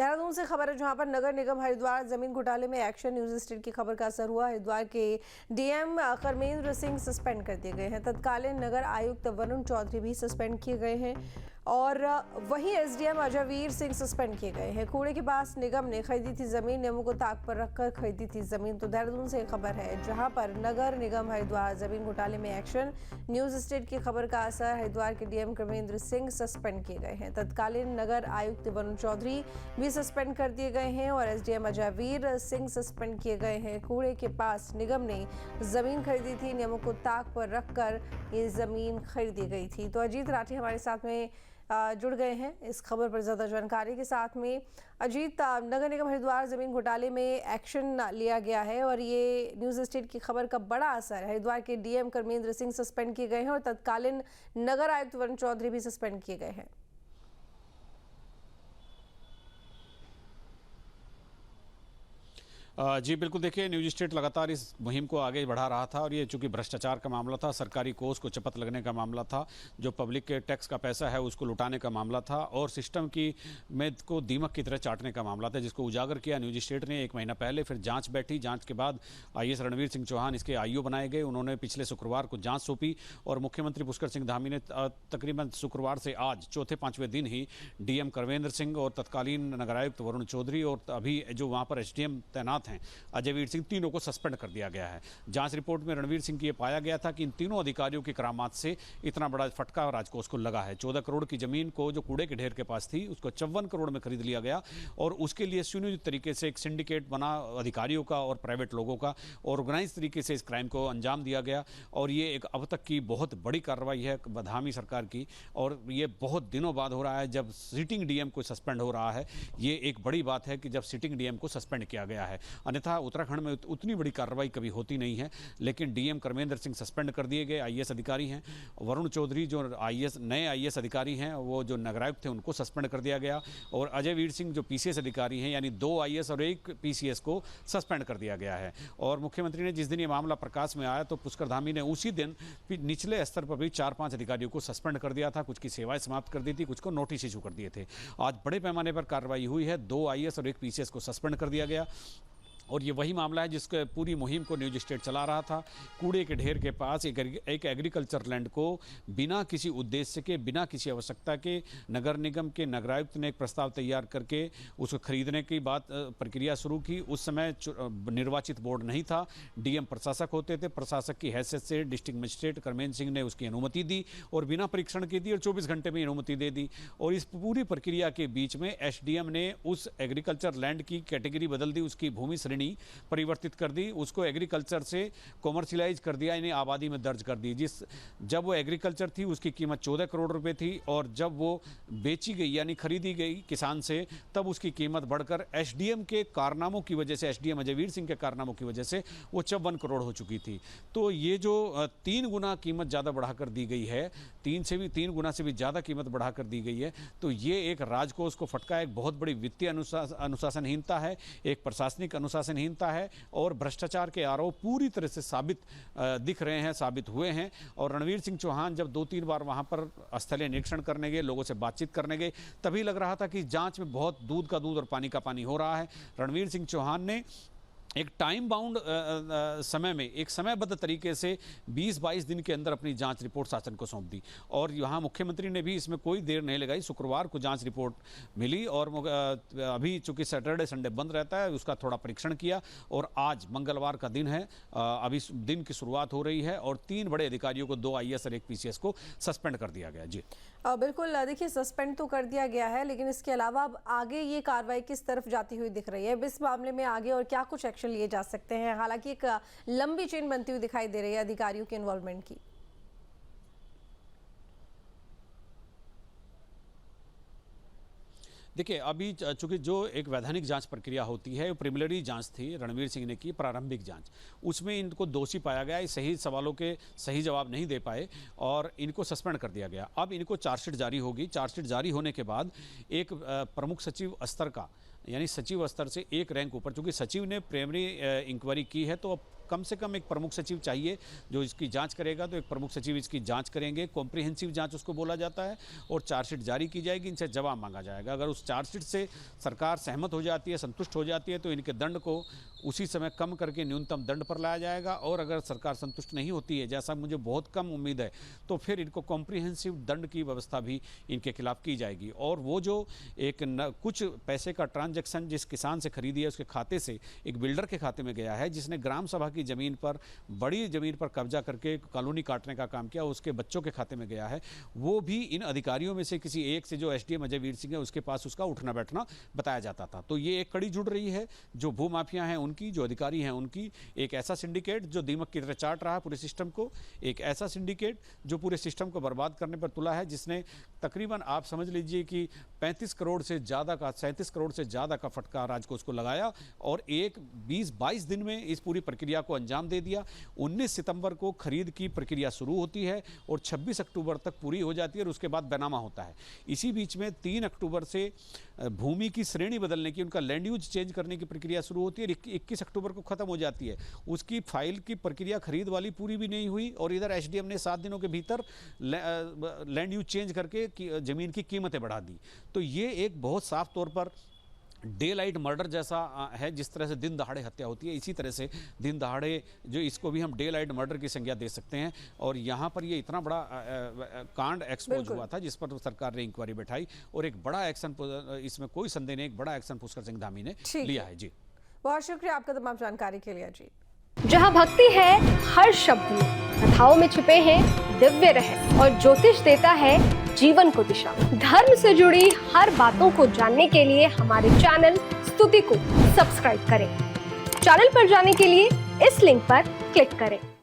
देहरादून से खबर है जहां पर नगर निगम हरिद्वार जमीन घोटाले में एक्शन। न्यूज स्टेट की खबर का असर हुआ। हरिद्वार के डीएम कर्मेंद्र सिंह सस्पेंड कर दिए गए हैं। तत्कालीन नगर आयुक्त वरुण चौधरी भी सस्पेंड किए गए हैं और वहीं एसडीएम अजयवीर सिंह सस्पेंड किए गए हैं। कूड़े के पास निगम ने खरीदी थी जमीन, नियमों को ताक पर रखकर खरीदी थी जमीन। तो देहरादून से खबर है जहां पर नगर निगम हरिद्वार जमीन घोटाले में एक्शन। न्यूज स्टेट की खबर का असर। हरिद्वार के डीएम कर्मेंद्र सिंह सस्पेंड किए गए हैं। तत्कालीन नगर आयुक्त वरुण चौधरी भी सस्पेंड कर दिए गए हैं और एसडीएम अजयवीर सिंह सस्पेंड किए गए हैं। कूड़े के पास निगम ने जमीन खरीदी थी, नियमों को ताक पर रखकर ये जमीन खरीदी गई थी। तो अजीत राठी हमारे साथ में जुड़ गए हैं इस खबर पर ज़्यादा जानकारी के साथ में। अजीत, नगर निगम हरिद्वार ज़मीन घोटाले में एक्शन लिया गया है और ये न्यूज़ स्टेट की खबर का बड़ा असर। हरिद्वार के डीएम कर्मेंद्र सिंह सस्पेंड किए गए हैं और तत्कालीन नगर आयुक्त वरुण चौधरी भी सस्पेंड किए गए हैं। जी बिल्कुल, देखिए न्यूज स्टेट लगातार इस मुहिम को आगे बढ़ा रहा था और ये चूंकि भ्रष्टाचार का मामला था, सरकारी कोष को चपत लगने का मामला था, जो पब्लिक के टैक्स का पैसा है उसको लुटाने का मामला था और सिस्टम की में को दीमक की तरह चाटने का मामला था, जिसको उजागर किया न्यूज स्टेट ने 1 महीना पहले। फिर जांच बैठी, जांच के बाद आईएएस रणवीर सिंह चौहान इसके आईओ बनाए गए। उन्होंने पिछले शुक्रवार को जाँच सौंपी और मुख्यमंत्री पुष्कर सिंह धामी ने तकरीबन शुक्रवार से आज चौथे पाँचवें दिन ही डीएम कर्मेंद्र सिंह और तत्कालीन नगरायुक्त वरुण चौधरी और अभी जो वहाँ पर एसडीएम तैनात हैं अजयवीर सिंह, तीनों को सस्पेंड कर दिया गया है। जांच रिपोर्ट में रणवीर सिंह की ये पाया गया था कि इन तीनों अधिकारियों की करामात से इतना बड़ा फटका राजकोष को लगा है। 14 करोड़ की जमीन को जो कूड़े के ढेर के पास थी उसको 54 करोड़ में खरीद लिया गया और उसके लिए सुनियोजित तरीके से एक सिंडिकेट बना अधिकारियों का और प्राइवेट लोगों का, ऑर्गेनाइज तरीके से इस क्राइम को अंजाम दिया गया और ये एक अब तक की बहुत बड़ी कार्रवाई है धामी सरकार की और ये बहुत दिनों बाद हो रहा है जब सिटिंग डीएम को सस्पेंड हो रहा है। ये एक बड़ी बात है कि जब सिटिंग डीएम को सस्पेंड किया गया है, अन्यथा उत्तराखंड में उतनी बड़ी कार्रवाई कभी होती नहीं है। लेकिन डीएम कर्मेंद्र सिंह सस्पेंड कर दिए गए। आईएएस अधिकारी हैं वरुण चौधरी जो नए आईएएस अधिकारी हैं, वो जो नगरायुक्त थे उनको सस्पेंड कर दिया गया और अजयवीर सिंह जो पीसीएस अधिकारी हैं, यानी 2 आईएएस और 1 पीसीएस को सस्पेंड कर दिया गया है। और मुख्यमंत्री ने जिस दिन ये मामला प्रकाश में आया तो पुष्कर धामी ने उसी दिन निचले स्तर पर भी 4-5 अधिकारियों को सस्पेंड कर दिया था, कुछ की सेवाएं समाप्त कर दी थी, कुछ को नोटिस इशू कर दिए थे। आज बड़े पैमाने पर कार्रवाई हुई है, 2 आईएएस और 1 पीसीएस को सस्पेंड कर दिया गया और ये वही मामला है जिसके पूरी मुहिम को न्यूज स्टेट चला रहा था। कूड़े के ढेर के पास एक एग्रीकल्चर लैंड को बिना किसी उद्देश्य के, बिना किसी आवश्यकता के नगर निगम के नगरायुक्त ने एक प्रस्ताव तैयार करके उसको खरीदने की प्रक्रिया शुरू की। उस समय निर्वाचित बोर्ड नहीं था, डीएम प्रशासक होते थे। प्रशासक की हैसियत से डिस्ट्रिक्ट मजिस्ट्रेट कर्मेंद्र सिंह ने उसकी अनुमति दी और बिना परीक्षण के दी और 24 घंटे में अनुमति दे दी। और इस पूरी प्रक्रिया के बीच में एसडीएम ने उस एग्रीकल्चर लैंड की कैटेगरी बदल दी, उसकी भूमि श्रेणी परिवर्तित कर दी, उसको एग्रीकल्चर से कॉमर्शियलाइज कर दिया, यानी आबादी में दर्ज कर दी। जब वो एग्रीकल्चर थी उसकी कीमत 14 करोड़ रुपए थी और जब वो बेची गई यानी खरीदी गई किसान से, तब उसकी कीमत बढ़कर एसडीएम के कारनामों की वजह से, एसडीएम अजयवीर सिंह के कारनामों की वजह से वो 54 करोड़ हो चुकी थी। तो ये जो 3 गुना कीमत ज़्यादा बढ़ाकर दी गई है, 3 गुना से भी ज़्यादा कीमत बढ़ाकर दी गई है, तो ये एक राजकोष को फटका, एक बहुत बड़ी वित्तीय अनुशासनहीनता है, एक प्रशासनिक अनुशासनहीनता है और भ्रष्टाचार के आरोप पूरी तरह से दिख रहे हैं, साबित हुए हैं। और रणवीर सिंह चौहान जब 2-3 बार वहां पर स्थलीय निरीक्षण करने गए, लोगों से बातचीत करने गए, तभी लग रहा था कि जांच में बहुत दूध का दूध और पानी का पानी हो रहा है। रणवीर सिंह चौहान ने एक टाइम बाउंड समय में, एक समयबद्ध तरीके से 20-22 दिन के अंदर अपनी जांच रिपोर्ट शासन को सौंप दी और यहाँ मुख्यमंत्री ने भी इसमें कोई देर नहीं लगाई। शुक्रवार को जांच रिपोर्ट मिली और अभी चूंकि सैटरडे संडे बंद रहता है उसका थोड़ा परीक्षण किया और आज मंगलवार का दिन है, अभी दिन की शुरुआत हो रही है और 3 बड़े अधिकारियों को, 2 आईएएस और 1 पीसीएस को सस्पेंड कर दिया गया। जी बिल्कुल, देखिए सस्पेंड तो कर दिया गया है, लेकिन इसके अलावा अब आगे ये कार्रवाई किस तरफ जाती हुई दिख रही है इस मामले में आगे और क्या कुछ एक्शन लिए जा सकते हैं? हालांकि एक लंबी चेन बनती हुई दिखाई दे रही है अधिकारियों के इन्वॉल्वमेंट की। देखिए अभी चूंकि जो एक वैधानिक जांच प्रक्रिया होती है, प्रिलिमिनरी जांच थी, रणवीर सिंह ने की प्रारंभिक जांच, उसमें इनको दोषी पाया गया, सही सवालों के सही जवाब नहीं दे पाए और इनको सस्पेंड कर दिया गया। अब इनको चार्जशीट जारी होगी। चार्जशीट जारी होने के बाद एक प्रमुख सचिव स्तर का, यानी सचिव स्तर से 1 रैंक ऊपर, चूंकि सचिव ने प्राइमरी इंक्वायरी की है तो अब कम से कम एक प्रमुख सचिव चाहिए जो इसकी जांच करेगा, तो एक प्रमुख सचिव इसकी जांच करेंगे, कॉम्प्रिहेंसिव जांच उसको बोला जाता है, और चार्जशीट जारी की जाएगी, इनसे जवाब मांगा जाएगा। अगर उस चार्जशीट से सरकार सहमत हो जाती है, संतुष्ट हो जाती है, तो इनके दंड को उसी समय कम करके न्यूनतम दंड पर लाया जाएगा, और अगर सरकार संतुष्ट नहीं होती है, जैसा मुझे बहुत कम उम्मीद है, तो फिर इनको कॉम्प्रिहेंसिव दंड की व्यवस्था भी इनके खिलाफ की जाएगी। और वो जो कुछ पैसे का ट्रांजैक्शन जिस किसान से खरीदी है उसके खाते से एक बिल्डर के खाते में गया है, जिसने ग्राम सभा की जमीन पर, बड़ी जमीन पर कब्जा करके कॉलोनी काटने का काम किया, उसके बच्चों के खाते में गया है, वो भी इन अधिकारियों में से किसी एक से, जो एसडीएम अजय वीर सिंह है, उसके पास उसका उठना बैठना बताया जाता था। तो ये एक कड़ी जुड़ रही है, जो भूमाफिया हैं उनकी, जो अधिकारी हैं उनकी, एक ऐसा सिंडिकेट जो दीमक की तरह चाट रहा है पूरे सिस्टम को, एक ऐसा सिंडिकेट जो पूरे सिस्टम को बर्बाद करने पर तुला है, जिसने तकरीबन आप समझ लीजिए कि 35 करोड़ से ज़्यादा का, 37 करोड़ से ज़्यादा का फटका राजकोष को लगाया, और एक 20-22 दिन में इस पूरी प्रक्रिया को अंजाम दे दिया। 19 सितंबर को खरीद की प्रक्रिया शुरू होती है और 26 अक्टूबर तक पूरी हो जाती है, और उसके बाद बैनामा होता है। इसी बीच में 3 अक्टूबर से भूमि की श्रेणी बदलने की, उनका लैंड यूज चेंज करने की प्रक्रिया शुरू होती है, 21 अक्टूबर को खत्म हो जाती है। उसकी फाइल की प्रक्रिया खरीद वाली पूरी भी नहीं हुई, और इधर एसडीएम ने 7 दिनों के भीतर लैंड यूज चेंज करके जमीन की कीमतें बढ़ा दी। तो ये एक बहुत साफ तौर पर डे लाइट मर्डर जैसा है। जिस तरह से दिन दहाड़े हत्या होती है, इसी तरह से दिन दहाड़े जो, इसको भी हम डे लाइट मर्डर की संज्ञा दे सकते हैं। और यहाँ पर ये इतना बड़ा कांड एक्सपोज हुआ था, जिस पर सरकार ने इंक्वायरी बैठाई, और एक बड़ा एक्शन, इसमें कोई संदेह नहीं, एक बड़ा एक्शन पुष्कर सिंह धामी ने लिया है। जी, बहुत शुक्रिया आपका तमाम जानकारी के लिए। जी, जहाँ भक्ति है हर शब्द में, कथाओं में छिपे हैं दिव्य रहस्य, और ज्योतिष देता है जीवन को दिशा। धर्म से जुड़ी हर बातों को जानने के लिए हमारे चैनल स्तुति को सब्सक्राइब करें। चैनल पर जाने के लिए इस लिंक पर क्लिक करें।